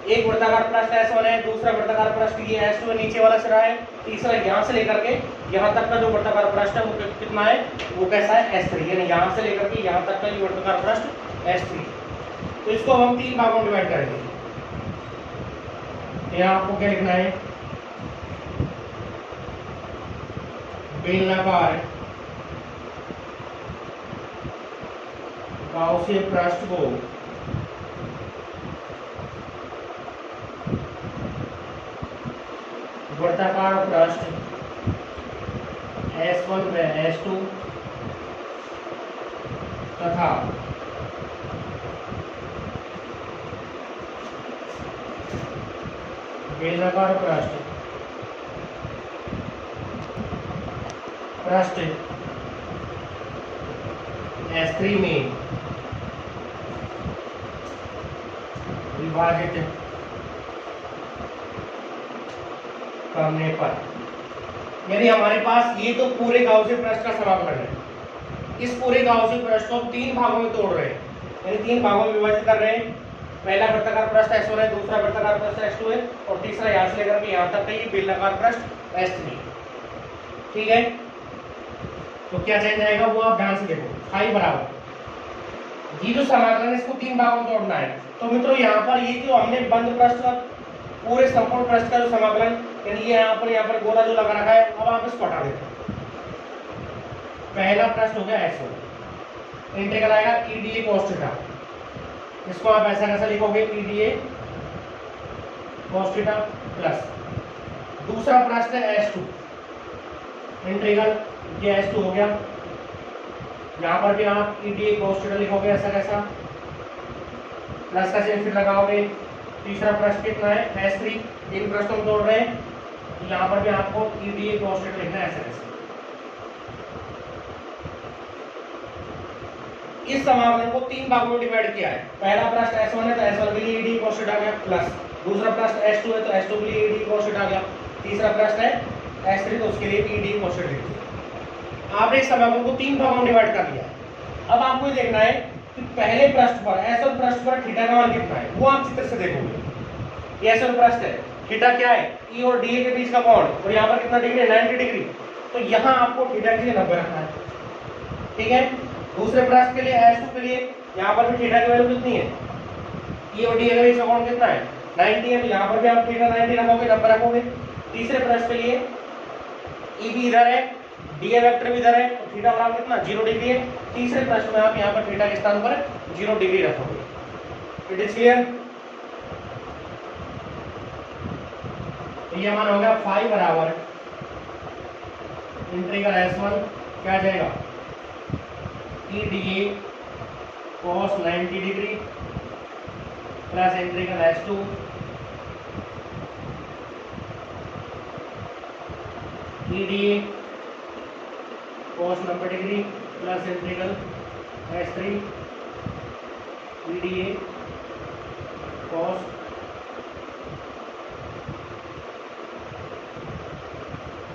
एक वृत्ताकार पृष्ठ S1 है, दूसरा वृत्ताकार पृष्ठ ये S2 है, नीचे वाला सिरा है, तीसरा यहाँ से लेकर के यहाँ तक का जो वृत्ताकार पृष्ठ है वो कितना है, वो कैसा है, S3, यानी यहाँ से लेकर के यहाँ तक का ये वृत्ताकार पृष्ठ S3। तो इसको हम 3 भागों में डिवाइड करेंगे। यहाँ आपको क्या लिखना है, बेलनाकार गाउसीय पृष्ठ को वृत्ताकार पृष्ठ S1 व S2 तथा बेलनाकार पृष्ठ S3 में विभाजित करने पर, यानी हमारे पास ये तो पूरे गाउसीय पृष्ठ का समाकलन है। इस पूरे गाउसीय पृष्ठ को 3 भागों में तोड़ रहे हैं, यानी 3 भागों में विभाजित कर रहे हैं। पहला वृत्ताकार पृष्ठ S1 है, दूसरा वृत्ताकार पृष्ठ S2 है, और तीसरा यहाँ से लेकर के यहाँ तक का ये बेलनाकार पृष्ठ S3, ठीक है। तो क्या चेंज आएगा वो आप ध्यान से देखो, फाई बराबर ये जो समाकलन है इसको 3 भागों में तोड़ना है। तो मित्रों यहाँ पर ये जो हमने बंद पृष्ठ का पूरे संपूर्ण पृष्ठ का जो समाकलन, यानी ये यहाँ पर गोला जो लगा रखा है, अब आप इसको हटा देते हैं। पहला पृष्ठ हो गया S1, इंटीग्रल आएगा E D A cos theta, इसको आप ऐसा कैसा लिखोगे, E D A cos theta plus दूसरा पृष्ठ है S2, इंटीग्रल ये S2 हो गया, यहाँ पर भी आप E D A cos theta लिखोगे ऐसा कैसा, प्लस का चिन्ह फिर लगाओगे। तीसरा पृष्ठ कितना है, S3, इन पृष्ठों को तोड़ रहे हैं, यहाँ पर भी आपको E D A cos theta लिखना है ऐसा कैसा। इस समाकलन को 3 भागों में डिवाइड किया है। पहला पृष्ठ S1 है तो S1 के लिए ED cos थीटा आ गया, प्लस दूसरा पृष्ठ S2 है तो S2 के लिए ED cos थीटा आ गया, तीसरा पृष्ठ है S3 तो उसके लिए ED cos थीटा लिख दिया। आपने इस समाकलन को 3 भागों में डिवाइड कर लिया। अब आपको ये देखना है कि पहले पृष्ठ पर S1 पृष्ठ पर थीटा का मान कितना है, वो आप चित्र से देखोगे। ये S1 पृष्ठ है, थीटा क्या है, E और DA के बीच का कोण, और यहाँ पर कितना डिग्री है, 90 डिग्री। तो यहाँ आपको थीटा की 90 रखना है, ठीक है। दूसरे पृष्ठ के लिए S2 के लिए यहाँ पर भी थीटा की वैल्यू कितनी है, E और DA के बीच का कोण कितना है, 90 है, तो यहाँ पर भी आप थीटा 90 रखोगे, 90 रखोगे। तीसरे पृष्ठ के लिए E भी इधर है, DA वेक्टर भी इधर है, तो थीटा बराबर कितना, 0 डिग्री है। तीसरे पृष्ठ में आप यहाँ पर थीटा के स्थान पर 0 डिग्री रखोगे। It is clear. तो ये मान हो गया फाई बराबर इंटीग्रल S1 क्या आ जाएगा, EDA cos 90 degree plus integral S2 EDA cos 90 degree plus integral S3 EDA cos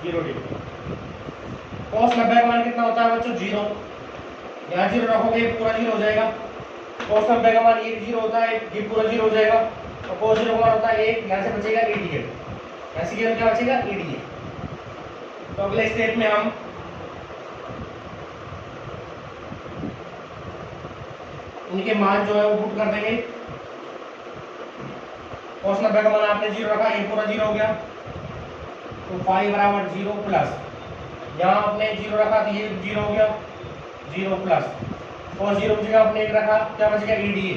0 degree. cos 90 का मान कितना होता है बच्चों, 0। यहाँ 0 रखोगे पूरा 0 हो जाएगा। cos 90 का मान ये 0 होता है, ये पूरा 0 हो जाएगा। और cos 0 का मान होता है 1, यहाँ से बचेगा EDA, यहाँ से क्या बचेगा EDA। तो अगले स्टेप में हम इनके मान जो है वो पुट कर देंगे। cos 90 का मान आपने 0 रखा, ये पूरा 0 हो गया, तो फाई बराबर 0 प्लस यहाँ आपने 0 रखा तो ये 0 हो गया, 0 प्लस cos 0 की जगह आपने 1 रखा, क्या बचेगा EDA।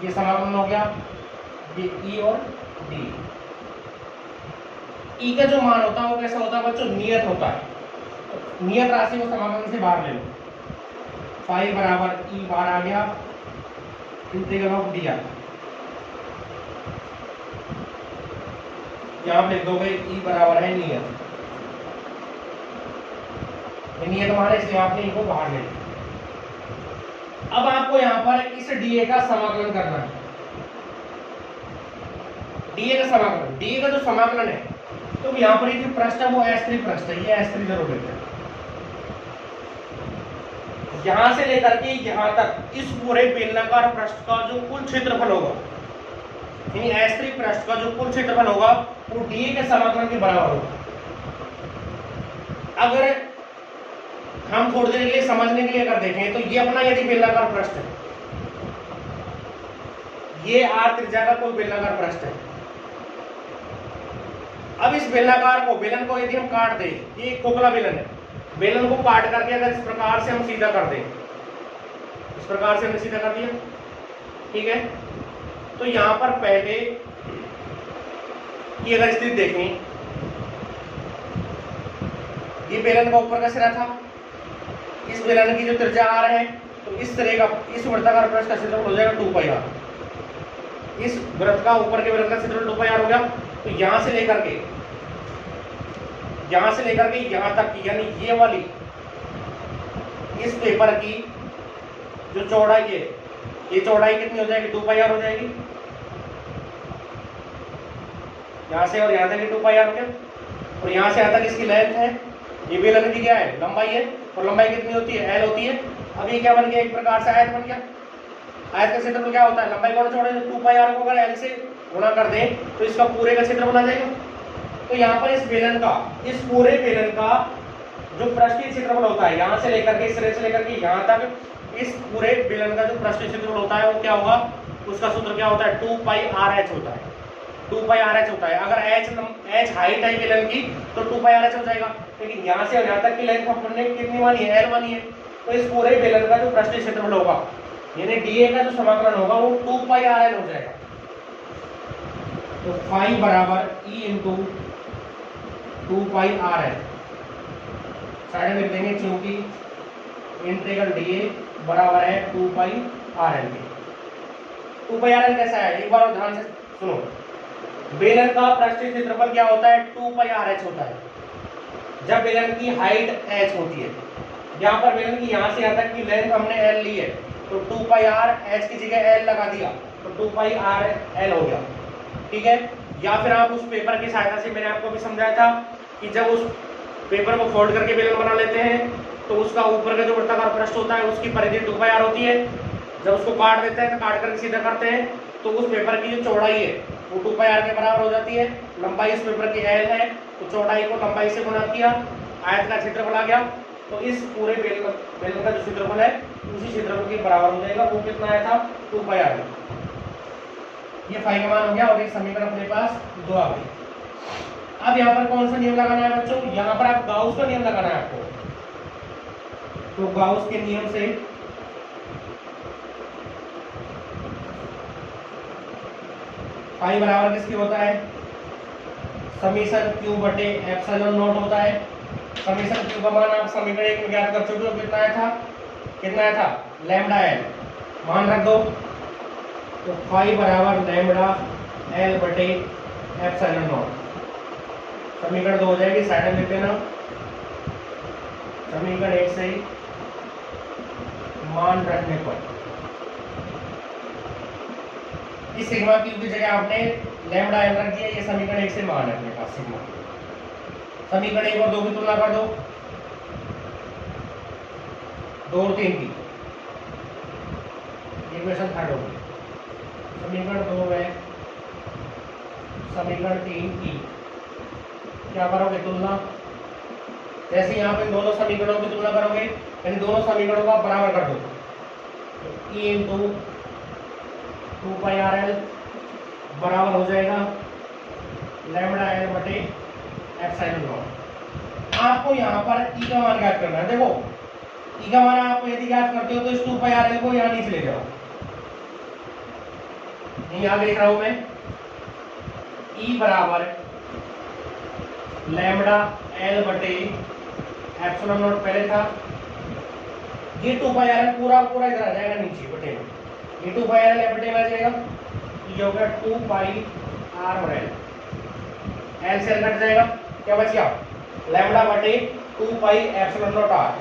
ये समाकलन हो गया, ये E और D। E का जो मान होता है वो कैसा होता है बच्चों, नियत होता है। तो नियत राशि को समाकलन से बाहर ले लो, फाई बराबर E बाहर आ गया, इंटीग्रल ऑफ dr। यहाँ लिख दोगे E बराबर है नियत, नियत मान है इसलिए आपने इनको बाहर ले लिया। अब आपको यहाँ पर इस DA का समाकलन करना है। DA का समाकलन, DA का जो समाकलन है तो यहाँ पर ये जो पृष्ठ है वो S3 पृष्ठ है, ये S3 जरूर लेते हैं। यहां से लेकर के यहां तक इस पूरे बेलनाकार पृष्ठ का जो कुल क्षेत्रफल होगा, यानी S3 पृष्ठ का जो कुल क्षेत्रफल होगा वो DA के समाकलन के बराबर होगा। अगर हम थोड़ी देर के लिए समझने के लिए अगर देखें तो ये अपना यदि बेलनाकार पृष्ठ है, ये R त्रिज्या का कोई बेलनाकार पृष्ठ है। अब इस बेलनाकार को, बेलन को यदि हम काट दें, ये एक खोखला बेलन है, बेलन को काट करके अगर इस प्रकार से हम सीधा कर दें, इस प्रकार से हमने सीधा कर दिया, ठीक है। तो यहां पर पहले की अगर स्थिति देखें, ये बेलन का ऊपर का सिरा था, इस बेलन की जो त्रिज्या R है, तो इस तरह का इस वृत्ताकार पृष्ठ का क्षेत्रफल हो जाएगा 2πr। इस वृत्त का ऊपर के वृत्त का क्षेत्रफल 2πr हो गया। तो यहां से लेकर के यहां तक की, यानी ये वाली इस पेपर की जो चौड़ाई है, ये चौड़ाई कितनी हो जाएगी, 2πr हो जाएगी। यहां से और यहां तक 2πr हो गया। और यहां से यहां तक इसकी लेंथ है, ये बेलन की क्या है, लंबाई है, और लंबाई कितनी होती है, L होती है। अब ये क्या बन गया, एक प्रकार से आयत बन गया। आयत का क्षेत्रफल क्या होता है, लंबाई गुणा चौड़ाई, 2πr को अगर L से गुणा कर दें तो इसका पूरे का क्षेत्रफल आ जाएगा। तो यहाँ पर इस बेलन का, इस पूरे बेलन का जो पृष्ठीय क्षेत्रफल होता है, यहाँ से लेकर के इस तरह से लेकर के यहाँ तक, इस पूरे बेलन का जो पृष्ठीय क्षेत्रफल होता है वो क्या होगा, उसका सूत्र क्या होता है, 2πrh होता है। 2πrh होता है। अगर h हाइट है बेलन की तो 2πrh हो जाएगा। लेकिन यहाँ से और यहाँ तक की लेंथ हमने कितनी मानी है, L मानी है। तो इस पूरे बेलन का जो पृष्ठीय क्षेत्रफल होगा, यानी DA का जो समाकलन होगा वो 2πrl हो जाएगा। तो फाई बराबर E इंटू 2πrl साइड में लिख देंगे, क्योंकि इंटीग्रल DA बराबर है 2πrl के। 2πrl कैसा है, एक बार ध्यान से सुनो। बेलन का पृष्ठीय क्षेत्रफल क्या होता है, 2πrh होता है। जब बेलन की हाइट h होती है, यहाँ पर बेलन की यहाँ से यहाँ तक की लेंथ हमने एल ली है, तो 2 पाई आर, एच की जगह एल लगा दिया, तो 2 पाई आर एल हो गया, ठीक है। या फिर आप उस पेपर की सहायता से, मैंने आपको भी समझाया था कि जब उस पेपर को फोल्ड करके बेलन बना लेते हैं तो उसका ऊपर का जो वृत्ताकार पृष्ठ होता है उसकी परिधि 2 पाई आर होती है। जब उसको काट देते हैं तो काट करके सीधा करते हैं तो उस पेपर की जो चौड़ाई है वो 2 पाई आर के बराबर हो जाती है। लंबाई इस पेपर की एल है, तो चौड़ाई को लंबाई से गुणा किया, आयत का क्षेत्रफल आ गया, तो इस पूरे बेलन का जो क्षेत्रफल है उसी क्षेत्रफल के बराबर हो जाएगा। वो कितना आया था? 2 पाई आर। ये फाई का मान हो गया और एक समीकरण अपने पास 2 आ गई। अब यहाँ पर कौन सा नियम लगाना है बच्चों? यहाँ पर आप गाउस का नियम लगाना है आपको। तो गाउस के नियम से फाई बराबर किसकी होता है? समीशन क्यू बटे एप्सिलॉन नॉट होता है। समीशन क्यू का मान आप समीकरण 1 में ज्ञात कर चुके हो, कितना आया था? कितना आया था? लैम्डा एल मान रख दो, तो फाई बराबर लैम्डा एल बटे एप्सिलॉन नॉट। समीकरण 2 हो जाएगी, साइड में लिख देना। समीकरण 1 से मान रखने पर इस सिग्मा क्यू की जगह आपने लैम्डा एल रख दिया। ये समीकरण 1 से मान है अपने पास सिग्मा। समीकरण 1 और 2 की तुलना कर दो, 2 और 3 की, इक्वेशन थर्ड होगी। समीकरण 2 है समीकरण 3 की क्या करोगे? तुलना। जैसे यहाँ पे दोनों समीकरणों की तुलना करोगे, यानी दोनों समीकरणों को आप बराबर कर दो, तो ई इंटू 2 पाई आर एल बराबर हो जाएगा लैम्डा एल बटे एप्सिलॉन नॉट। आपको यहाँ पर ई का मान ज्ञात करना है। देखो ई का मान आपको यदि ज्ञात करते हो तो इस 2 पाई आर एल को यहाँ नीचे ले जाओ, यही आगे लिख रहा हूं मैं। ई बराबर लैम्डा एल बटे एप्सिलॉन नॉट पहले था, ये 2 पाई आर एल पूरा पूरा इधर आ जाएगा नीचे बटे में, ये 2 पाई आर एल बटे में आ जाएगा, ये हो गया 2 पाई आर और एल, एल से एल कट जाएगा, क्या बच गया? लैम्डा बटे 2 पाई एप्सिलॉन नॉट आर।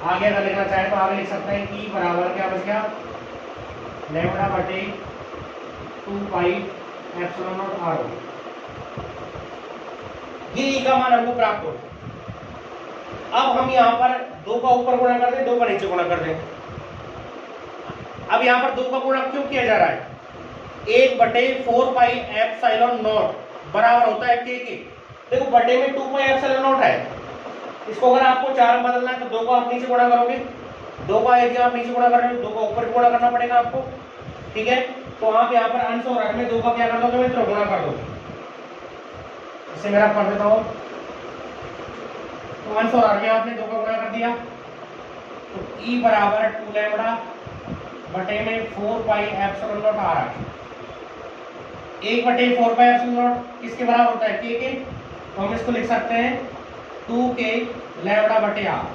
आगे अगर लिखना चाहे तो आगे लिख सकते हैं ई बराबर क्या बच गया? लैम्डा बटे 2 पाई एप्सिलॉन नॉट आर। ये ई का मान हमको प्राप्त हो। अब हम यहाँ पर 2 का ऊपर गुणा कर दें, 2 का नीचे गुणा कर दें। अब यहाँ पर 2 का गुणा क्यों किया जा रहा है? 1 बटे 4 पाई एप्सिलॉन नॉट बराबर होता है के। देखो बटे में 2 पाई एप्सिलॉन नॉट है, इसको अगर आपको 4 में बदलना है तो 2 को आप नीचे गुणा करोगे, 2 का यदि आप नीचे गुणा कर रहे हो 2 का ऊपर गुणा करना पड़ेगा आपको, ठीक है। तो आप यहाँ पर अंश और हर में 2 का क्या कर दोगे मित्रों? गुणा कर दोगे। इसे मेरा कर देता हूँ, तो अंश और हर में आपने 2 का गुणा कर दिया, तो ई बराबर 2 लैम्डा बटे में 4 पाई एप्सिलॉन नॉट आ रहा है। 1 बटे 4 पाई एप्सिलॉन नॉट किसके बराबर होता है? के। तो हम इसको लिख सकते हैं 2k लैम्डा बटे आर,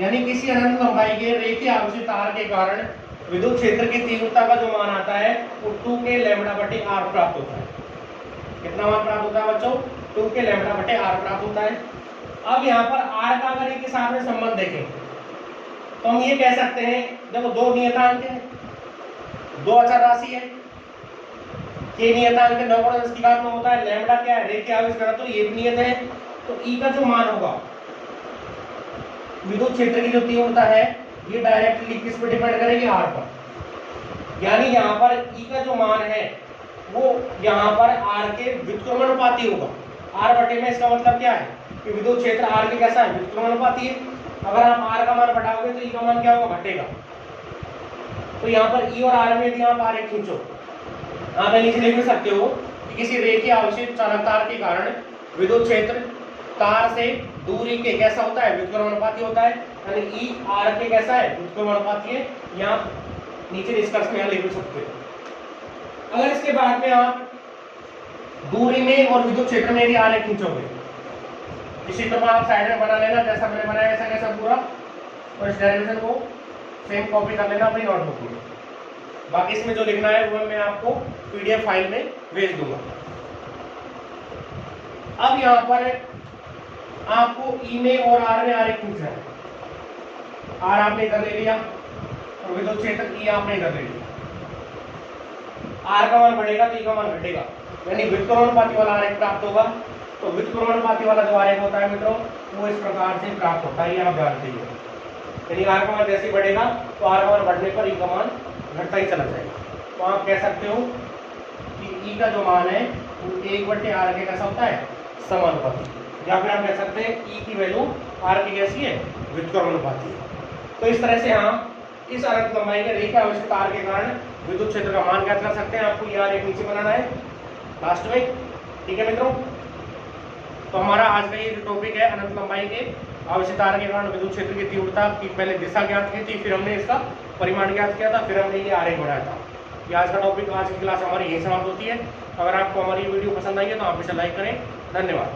यानी किसी अनंत लंबाई के रेखीय आवेशित तार के कारण विद्युत क्षेत्र की तीव्रता का जो मान आता है वो 2k लैम्डा बटे आर प्राप्त होता है। कितना मान प्राप्त होता है बच्चों? 2k लैम्डा बटे आर प्राप्त होता है। अब यहाँ पर आर का अगर एक के साथ में संबंध देखें तो हम ये कह सकते हैं, देखो 2 नियतांक है, 2 अचर राशि है, के नियतांक 9 में होता है, लैम्डा क्या है? रेखीय आवेश घनत्व, ये भी नियत है। तो ई का जो मान होगा विद्युत क्षेत्र की जो तीव्रता है ये डायरेक्टली किस पे डिपेंड करेगी? आर पर। यानी यहाँ पर ई का जो मान है वो यहाँ पर आर के व्युत्क्रमानुपाती होगा। आर बटे में इसका मतलब क्या है कि विद्युत क्षेत्र आर के कैसा है? व्युत्क्रमानुपाती है। अगर आप आर का मान बढ़ाओगे तो ई का मान क्या होगा? घटेगा। तो यहाँ पर ई और आर में यदि आप आरेख खींचो, आप नीचे लिख भी सकते हो कि किसी रेखीय आवेशित चालक तार के कारण विद्युत क्षेत्र तार से दूरी के कैसा होता है? व्युत्क्रमानुपाती होता है। यानी ई आर के कैसा है? व्युत्क्रमानुपाती है। यहाँ नीचे निष्कर्ष में यहाँ लिख भी सकते हो। अगर इसके बाद में आप दूरी में और विद्युत क्षेत्र में यदि आरेख खींचोगे, इस चित्र को आप साइड में बना लेना जैसा मैंने बनाया ऐसा कैसा पूरा, और इस डेरिवेशन को सेम कॉपी कर लेना अपनी नोटबुक में। बाकी इसमें जो लिखना है वो मैं आपको पीडीएफ फाइल में भेज दूंगा। अब यहाँ पर आपको ई में और आर में आरेख पूछना है। आर आपने इधर ले लिया और विद्युत क्षेत्र ई आपने इधर ले लिया। आर का मान बढ़ेगा तो ई का मान घटेगा, यानी व्युत्क्रमणुपाती वाला आरेख प्राप्त होगा। तो व्युत्क्रमणुपाती वाला जो आरेख होता है मित्रों वो इस प्रकार से प्राप्त होता है, ये आप जानते ही हो। यानी आर का मान जैसे ही बढ़ेगा तो आर का मान बढ़ने पर ई का मान घटता ही चला जाएगा। तो आप कह सकते हो कि ई का जो मान है वो 1/r के कैसा होता है, समानुपाती, या फिर आप कह सकते हैं ई की वैल्यू आर की कैसी है, व्युत्क्रमणुपाती है। तो इस तरह से हम इस अनंत लंबाई के रेखा आवेशित तार के कारण विद्युत क्षेत्र का मान ज्ञात कर सकते हैं। आपको यार एक नीचे बनाना है लास्ट में, ठीक है मित्रों। तो हमारा आज का ये जो टॉपिक है अनंत लंबाई के आवेशित तार के कारण विद्युत क्षेत्र की तीव्रता की पहले दिशा ज्ञात की थी, फिर हमने इसका परिमाण ज्ञात किया था, फिर हमने ये आरेख बनाया था। ये आज का टॉपिक, आज की क्लास हमारी यही समाप्त होती है। अगर आपको हमारी वीडियो पसंद आई है तो आप इसे लाइक करें। धन्यवाद।